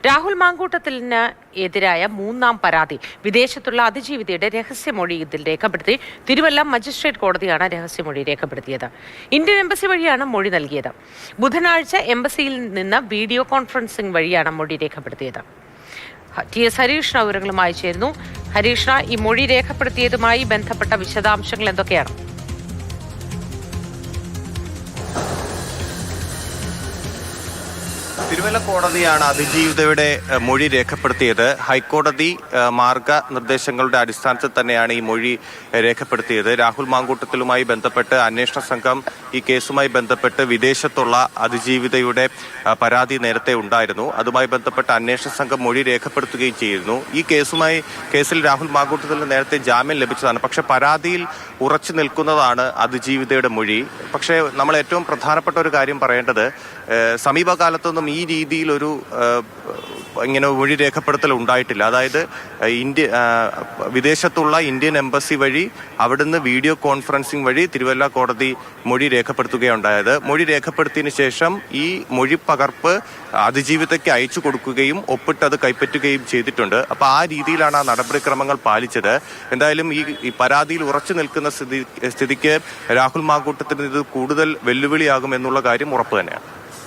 രാഹുൽ മാങ്കൂട്ടത്തിന് എതിരായ മൂന്നാം പരാതി വിദേശത്തുള്ള അതിജീവിതയുടെ രഹസ്യമൊഴി ഇതിൽ രേഖപ്പെടുത്തി തിരുവല്ല മജിസ്ട്രേറ്റ് കോടതിയാണ് രഹസ്യമൊഴി രേഖപ്പെടുത്തിയത്. ഇന്ത്യൻ എംബസി വഴിയാണ് മൊഴി നൽകിയത്. ബുധനാഴ്ച എംബസിയിൽ നിന്ന് വീഡിയോ കോൺഫറൻസിംഗ് വഴിയാണ് മൊഴി രേഖപ്പെടുത്തിയത്. TS ഹരീഷ്ണ വിവരങ്ങളുമായി ചേരുന്നു. ഹരീഷ്ണ, ഈ മൊഴി രേഖപ്പെടുത്തിയതുമായി ബന്ധപ്പെട്ട വിശദാംശങ്ങൾ എന്തൊക്കെയാണ്? തിരുവല്ല കോടതിയാണ് അതിജീവിതയുടെ മൊഴി രേഖപ്പെടുത്തിയത്. ഹൈക്കോടതി മാർഗനിർദ്ദേശങ്ങളുടെ അടിസ്ഥാനത്തിൽ തന്നെയാണ് ഈ മൊഴി രേഖപ്പെടുത്തിയത്. രാഹുൽ മാങ്കൂട്ടത്തിലുമായി ബന്ധപ്പെട്ട് അന്വേഷണ സംഘം ഈ കേസുമായി ബന്ധപ്പെട്ട് വിദേശത്തുള്ള അതിജീവിതയുടെ പരാതി നേരത്തെ ഉണ്ടായിരുന്നു. അതുമായി ബന്ധപ്പെട്ട് അന്വേഷണ സംഘം മൊഴി രേഖപ്പെടുത്തുകയും ചെയ്തിരുന്നു. ഈ കേസിൽ രാഹുൽ മാങ്കൂട്ടത്തിന് നേരത്തെ ജാമ്യം ലഭിച്ചതാണ്. പക്ഷെ പരാതിയിൽ ഉറച്ചു നിൽക്കുന്നതാണ് അതിജീവിതയുടെ മൊഴി. പക്ഷേ നമ്മൾ ഏറ്റവും പ്രധാനപ്പെട്ട ഒരു കാര്യം പറയേണ്ടത്, സമീപകാലത്തൊന്നും ഈ രീതിയിലൊരു ഇങ്ങനെ മൊഴി രേഖപ്പെടുത്തൽ ഉണ്ടായിട്ടില്ല. അതായത് വിദേശത്തുള്ള ഇന്ത്യൻ എംബസി വഴി അവിടുന്ന് വീഡിയോ കോൺഫറൻസിംഗ് വഴി തിരുവല്ല കോടതി മൊഴി രേഖപ്പെടുത്തുകയുണ്ടായത്. മൊഴി രേഖപ്പെടുത്തിയതിനു ശേഷം ഈ മൊഴി പകർപ്പ് അതിജീവിതയ്ക്ക് അയച്ചു കൊടുക്കുകയും ഒപ്പിട്ട് അത് കൈപ്പറ്റുകയും ചെയ്തിട്ടുണ്ട്. അപ്പോൾ ആ രീതിയിലാണ് ആ നടപടിക്രമങ്ങൾ പാലിച്ചത്. എന്തായാലും ഈ പരാതിയിൽ ഉറച്ചു നിൽക്കുന്ന സ്ഥിതിക്ക് രാഹുൽ മാങ്കൂട്ടത്തിന് ഇത് കൂടുതൽ വെല്ലുവിളിയാകും എന്നുള്ള കാര്യം ഉറപ്പ് തന്നെയാണ്.